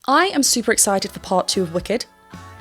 I am super excited for part 2 of Wicked.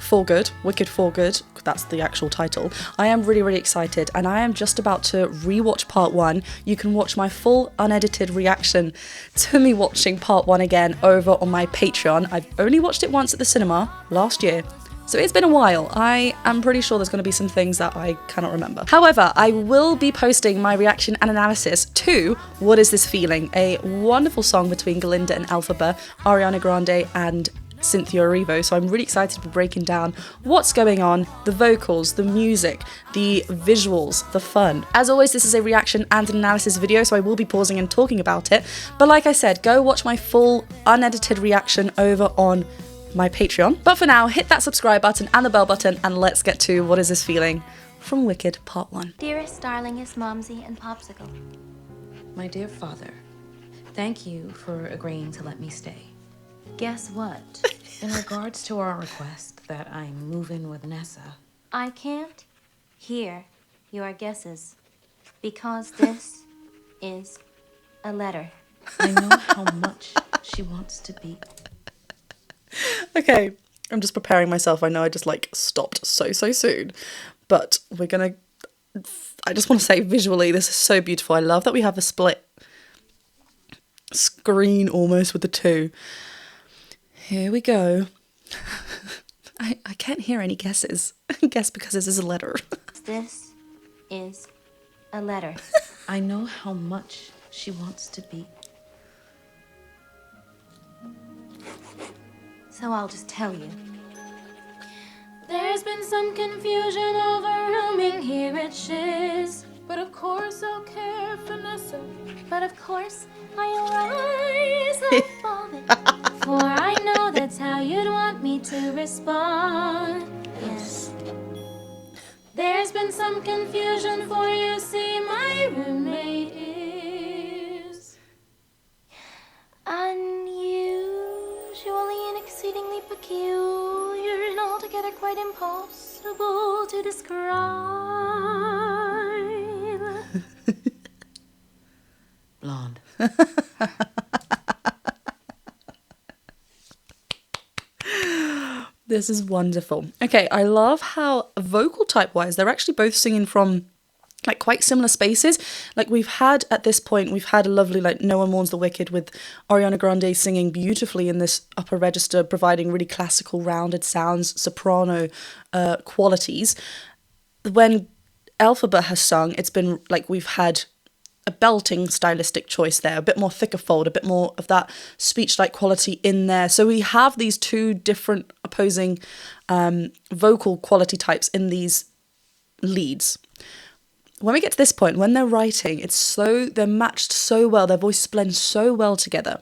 For Good, Wicked for Good, that's the actual title. I am really, really excited, and I am just about to rewatch part 1. You can watch my full unedited reaction to me watching part 1 again over on my Patreon. I've only watched it once at the cinema last year, so it's been a while. I am pretty sure there's going to be some things that I cannot remember. However, I will be posting my reaction and analysis to What Is This Feeling, a wonderful song between Glinda and Elphaba, Ariana Grande and Cynthia Erivo. So I'm really excited to be breaking down what's going on, the vocals, the music, the visuals, the fun. As always, this is a reaction and an analysis video, so I will be pausing and talking about it. But like I said, go watch my full unedited reaction over on my Patreon. But for now, hit that subscribe button and the bell button, and let's get to What Is This Feeling from Wicked Part 1. Dearest, darlingest Momsy and Popsicle. My dear father, thank you for agreeing to let me stay. Guess what? In regards to our request that I move in with Nessa, I can't hear your guesses because this is a letter. I know how much she wants to be. Okay, I'm just preparing myself. I know I just stopped so soon, but we're gonna, I just want to say visually, this is so beautiful. I love that we have a split screen almost with the two. Here we go. I can't hear any guesses. Guess because this is a letter. This is a letter. I know how much she wants to be. So I'll just tell you. There's been some confusion over rooming here at Shiz. But of course I'll care for Nessa. But of course I'll rise above it. For I know that's how you'd want me to respond. Yes. There's been some confusion, for you see my roommate is unusually and exceedingly peculiar and altogether quite impossible to describe. Blonde. This is wonderful. Okay, I love how vocal type wise, they're actually both singing from quite similar spaces. We've had at this point, we've had a lovely No One Mourns the Wicked with Ariana Grande singing beautifully in this upper register, providing really classical rounded sounds, soprano qualities. When Elphaba has sung, it's been we've had a belting stylistic choice there, a bit more thicker fold, a bit more of that speech-like quality in there. So we have these two different opposing vocal quality types in these leads. When we get to this point, when they're writing, they're matched so well, their voices blend so well together.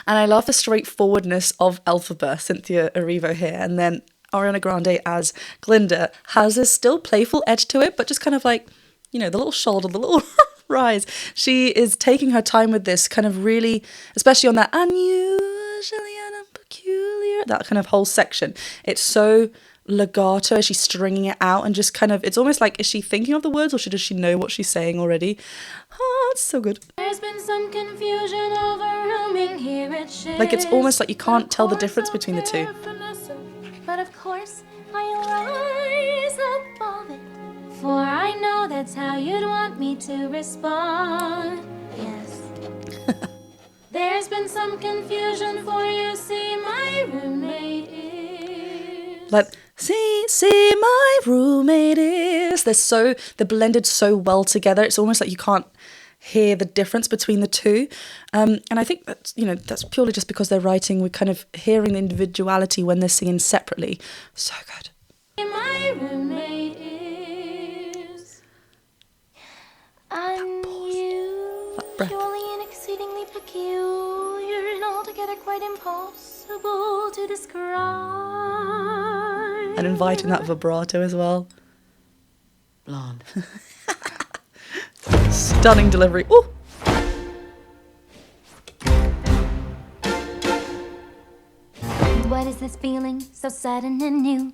And I love the straightforwardness of Elphaba, Cynthia Erivo here, and then Ariana Grande as Glinda has this still playful edge to it, but just kind of the little shoulder, the little rise. She is taking her time with this, kind of really, especially on that unusually and peculiar, that kind of whole section. It's so legato as she's stringing it out, and just kind of, it's almost is she thinking of the words, or does she know what she's saying already? Oh, it's so good. There's been some confusion over rooming here at Shiz. It's almost you can't tell the difference between the two. But of course I'll rise above it. For I know that's how you'd want me to respond. Yes. There's been some confusion, for you see my roommate is see my roommate is. They're blended so well together. It's almost you can't hear the difference between the two. And I think that's purely just because they're writing, we're kind of hearing the individuality when they're singing separately. So good. My roommate is unusually and exceedingly peculiar and altogether quite impossible to describe. And inviting that vibrato as well. Blonde. Stunning delivery. Ooh. What is this feeling so sudden and new?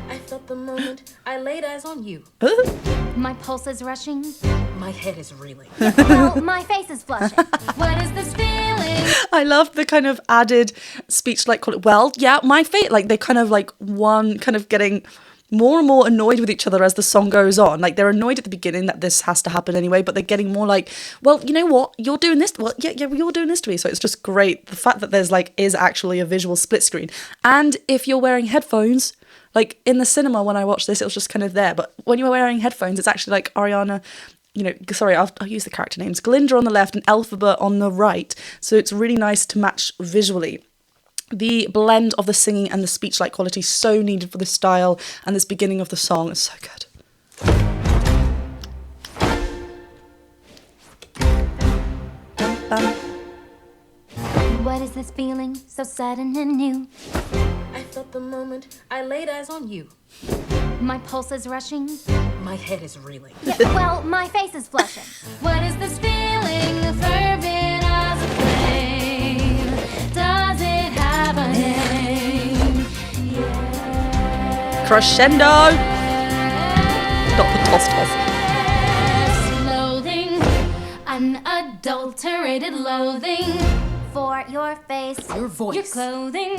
I felt the moment I laid eyes on you. My pulse is rushing. My head is reeling. Well, my face is flushing. what is this feeling I love the kind of added speech like, well, yeah, my fate. Like they kind of like one kind of getting more and more annoyed with each other as the song goes on. Like they're annoyed at the beginning that this has to happen anyway, but they're getting more like, well, you know what, you're doing this. Well, yeah, you're doing this to me. So it's just great. The fact that there's like is actually a visual split screen. And if you're wearing headphones, like in the cinema when I watched this, it was just kind of there. But when you were wearing headphones, it's actually like Ariana, you know, sorry, I'll use the character names. Glinda on the left and Elphaba on the right. So it's really nice to match visually. The blend of the singing and the speech-like quality so needed for the style, and this beginning of the song is so good. Bum, bum. What is this feeling so sudden and new? I felt the moment I laid eyes on you. My pulse is rushing. My head is reeling. Yeah, well, my face is flushing. What is this feeling, fervent as a flame? Does it have a name? Yeah. Crescendo! Not the toss. Loathing, unadulterated loathing For your face, Your voice. your clothing.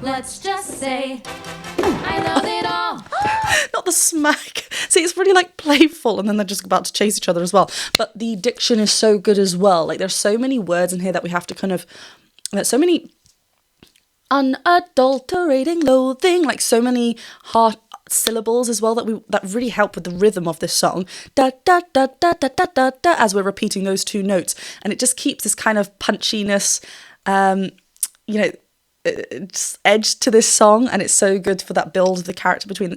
Let's just say I love it all. Not the smack. See, it's really like playful, and then they're just about to chase each other as well. But the diction is so good as well. Like there's so many words in here that we have to kind of, there's so many unadulterating loathing, like so many hard syllables as well that really help with the rhythm of this song. Da da da da da da da da as we're repeating those two notes, and it just keeps this kind of punchiness, you know, just edge to this song, and it's so good for that build of the characters between the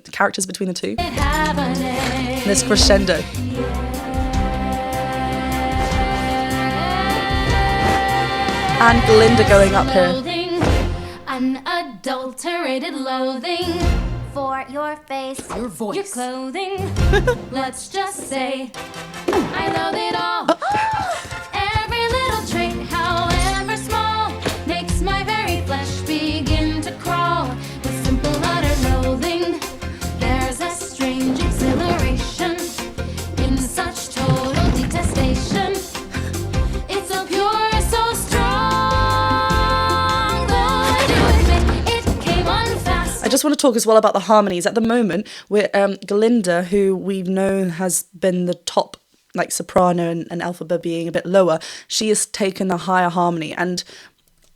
two. Have a name. This crescendo. And Glinda going up here. Loathing, unadulterated loathing for your face, Your voice. your clothing. Let's just say I love it all. Every little trait, however small, makes my very flesh begin to crawl. With simple utter loathing, there's a strange exhilaration in such total detestation. It's so pure, so strong, though I do admit it came on fast. I just want to talk as well about the harmonies. At the moment, we're Glinda, who we've known has been the top like soprano and Elphaba being a bit lower, she has taken the higher harmony. And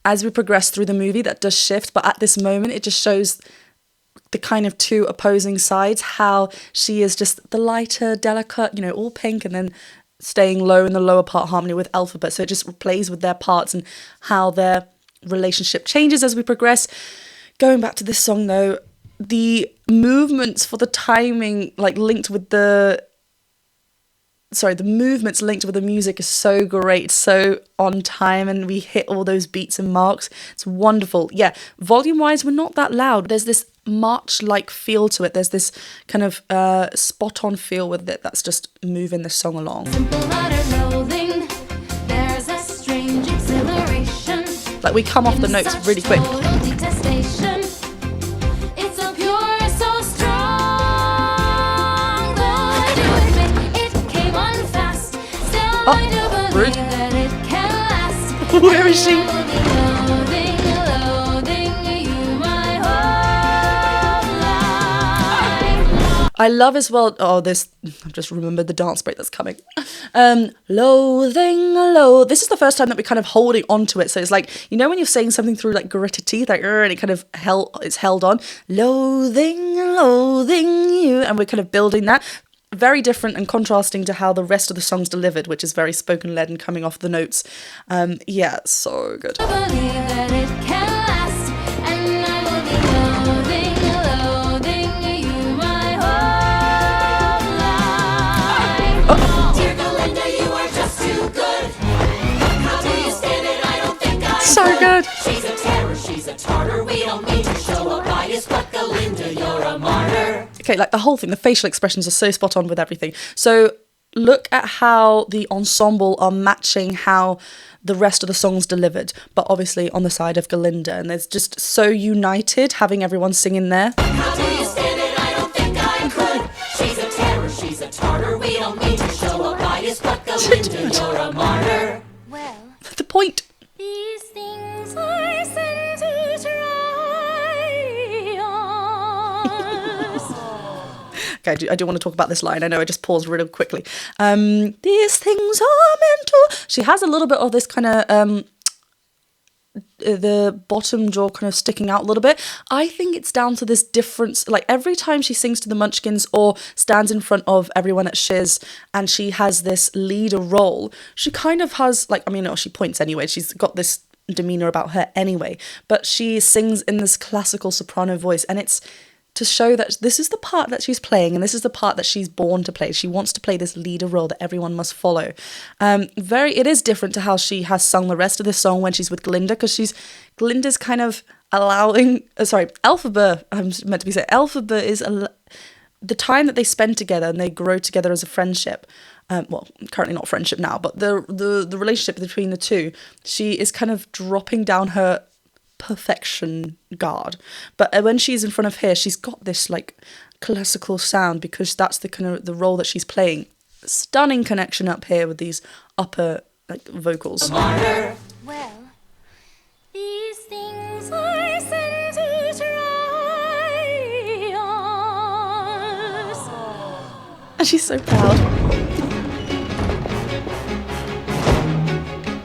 as we progress through the movie, that does shift. But at this moment, it just shows the kind of two opposing sides, how she is just the lighter, delicate, you know, all pink, and then staying low in the lower part harmony with Elphaba. So it just plays with their parts and how their relationship changes as we progress. Going back to this song though, the movements for the timing, like linked with the movements linked with the music is so great, so on time, and we hit all those beats and marks. It's wonderful. Yeah, volume-wise, we're not that loud. There's this march-like feel to it. There's this kind of spot-on feel with it that's just moving the song along. Simple utter loathing, there's a strange exhilaration. Like we come off the notes really quick. Total detestation. It's so pure, so strong, though I do admit it came on fast. Still I do rude. believe that it can last. Where is she? I will be loathing you my whole life. I love as well, I've just remembered the dance break that's coming. Loathing. This is the first time that we're kind of holding on to it. So it's like, you know when you're saying something through like gritted teeth, like, and it kind of it's held on. Loathing you. And we're kind of building that. Very different and contrasting to how the rest of the song's delivered, which is very spoken-led and coming off the notes. Yeah, so good. I believe that it can last, and I will be loathing you my whole life. Dear Belinda, you are just too good. How do you stand it? I don't think I So could. good. She's a terror, she's a tartar. We don't mean to show a bias, but Belinda, you're a martyr. Okay, like the whole thing, the facial expressions are so spot on with everything. So look at how the ensemble are matching how the rest of the song's delivered, but obviously on the side of Glinda, and it's just so united having everyone singing there. How do you stand it? I don't think I could. She's a terror, she's a tartar. We don't mean to show a bias, but Belinda, you're a martyr. well, The point. These things I send to try us. Okay, I do want to talk about this line. I know I just paused really quickly. These things are meant to... She has a little bit of this kind of... the bottom jaw kind of sticking out a little bit. I think it's down to this difference. Like every time she sings to the Munchkins or stands in front of everyone at Shiz and she has this leader role, she kind of has like, I mean, no, she points anyway. She's got this demeanor about her anyway, but she sings in this classical soprano voice, and it's to show that this is the part that she's playing and this is the part that she's born to play. She wants to play this leader role that everyone must follow. It is different to how she has sung the rest of this song when she's with Glinda, because Glinda's kind of allowing, Elphaba, I'm meant to be saying, Elphaba is the time that they spend together and they grow together as a friendship. Well, currently not friendship now, but the relationship between the two, she is kind of dropping down her perfection guard, but when she's in front of here, she's got this like classical sound because that's the kind of the role that she's playing. Stunning connection up here with these upper like vocals. Well, these things I send to try us. And she's so proud.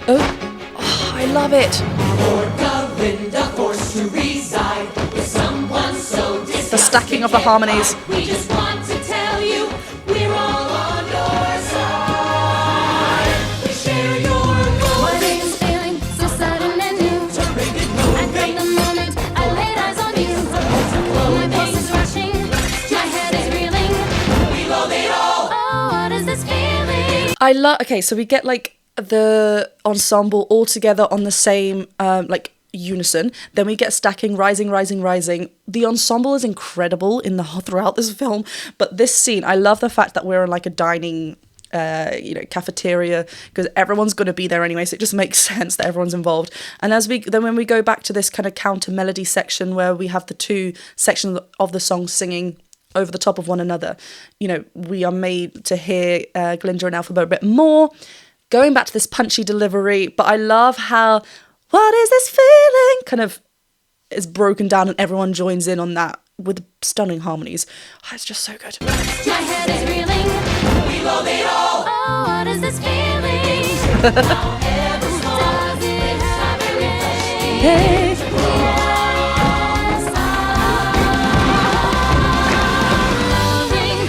Oh, I love it. The stacking of the harmonies. We just want to tell you we're all on your side. We share your voice. What is feeling so sudden and new? I think the moment I laid eyes on you, my pulse is rushing, my head is reeling. We love it all. Oh, what is this feeling? Okay, so we get like the ensemble all together on the same like unison, then we get stacking, rising. The ensemble is incredible throughout this film, but this scene, I love the fact that we're in like a dining cafeteria, because everyone's going to be there anyway, so it just makes sense that everyone's involved. And when we go back to this kind of counter melody section where we have the two sections of the song singing over the top of one another, we are made to hear Glinda and Elphaba a bit more, going back to this punchy delivery. But I love how "What is this feeling?" kind of is broken down and everyone joins in on that with stunning harmonies. Oh, it's just so good. My head is reeling. We love it all. Oh, what is this feeling? However small, does it have a name? Hey. Yes, I'm loving.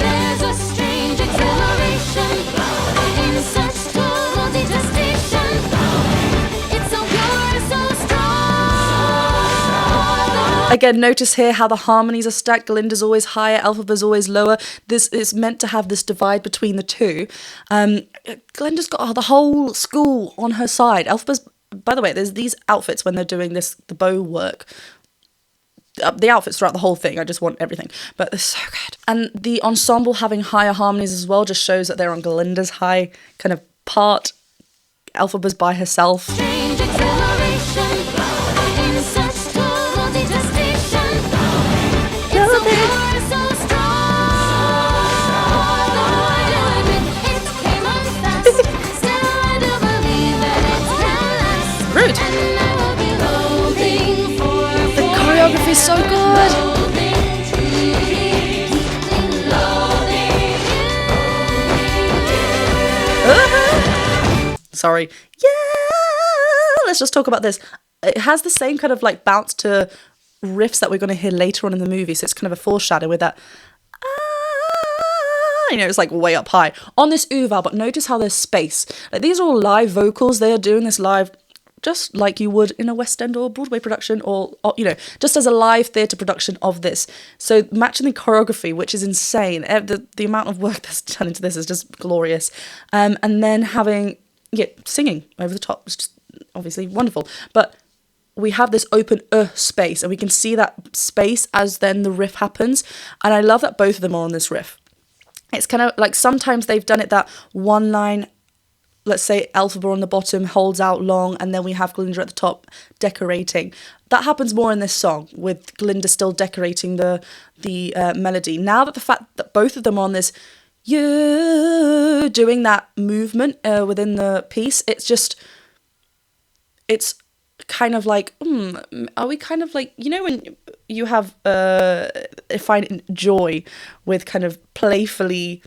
There's a strange exhilaration in such total detestation. It's so pure, so strong. Again, notice here how the harmonies are stacked. Glinda's always higher, Elphaba's always lower. This is meant to have this divide between the two. Glinda's got the whole school on her side. Elphaba's, by the way, there's these outfits when they're doing the bow work. The outfits throughout the whole thing, I just want everything, but they're so good. And the ensemble having higher harmonies as well just shows that they're on Glinda's high kind of part. Elphaba's by herself. Strange exhilaration in such total detestation. It's so pure, so strong. Though I do admit it came on fast, still I do believe that it can last. Rude. And I will be loathing for The choreography's so good. loathing, truly, loathing you. Sorry. Yeah, let's just talk about this. It has the same kind of like bounce to riffs that we're going to hear later on in the movie, so it's kind of a foreshadow with that it's like way up high on this oval. But notice how there's space. Like these are all live vocals. They are doing this live just like you would in a West End or Broadway production, or just as a live theatre production of this. So matching the choreography, which is insane. The amount of work that's done into this is just glorious. And then having singing over the top is just obviously wonderful. But we have this open space, and we can see that space as then the riff happens. And I love that both of them are on this riff. It's kind of like sometimes they've done it that one line, let's say Elphaba on the bottom holds out long, and then we have Glinda at the top decorating. That happens more in this song, with Glinda still decorating the melody. Now that the fact that both of them are on this, you doing that movement within the piece, it's just it's kind of like, are we kind of like, you know, when you have find joy with kind of playfully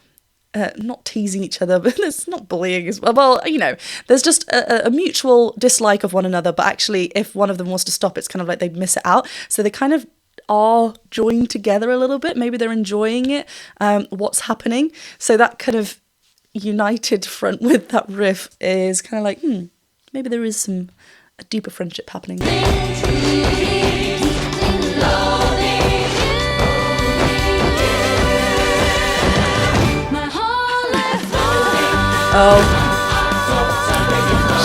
not teasing each other, but it's not bullying as well. Well, you know, there's just a mutual dislike of one another, but actually if one of them wants to stop, it's kind of like they miss it out. So they kind of are joined together a little bit. Maybe they're enjoying it, what's happening. So that kind of united front with that riff is kind of like, maybe there is a deeper friendship happening. Oh,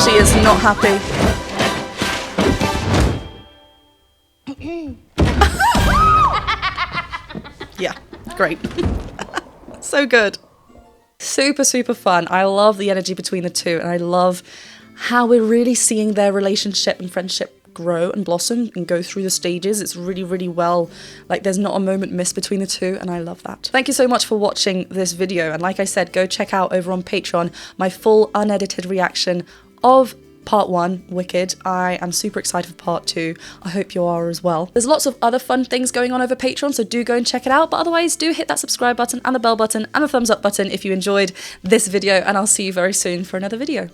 she is not happy. Yeah, great. So good. Super, super fun. I love the energy between the two, and I love how we're really seeing their relationship and friendship grow and blossom and go through the stages. It's really, really well, like there's not a moment missed between the two, and I love that. Thank you so much for watching this video, and like I said, go check out over on Patreon my full unedited reaction of part 1, Wicked. I am super excited for part 2. I hope you are as well. There's lots of other fun things going on over Patreon, so do go and check it out. But otherwise, do hit that subscribe button and the bell button and the thumbs up button if you enjoyed this video, and I'll see you very soon for another video.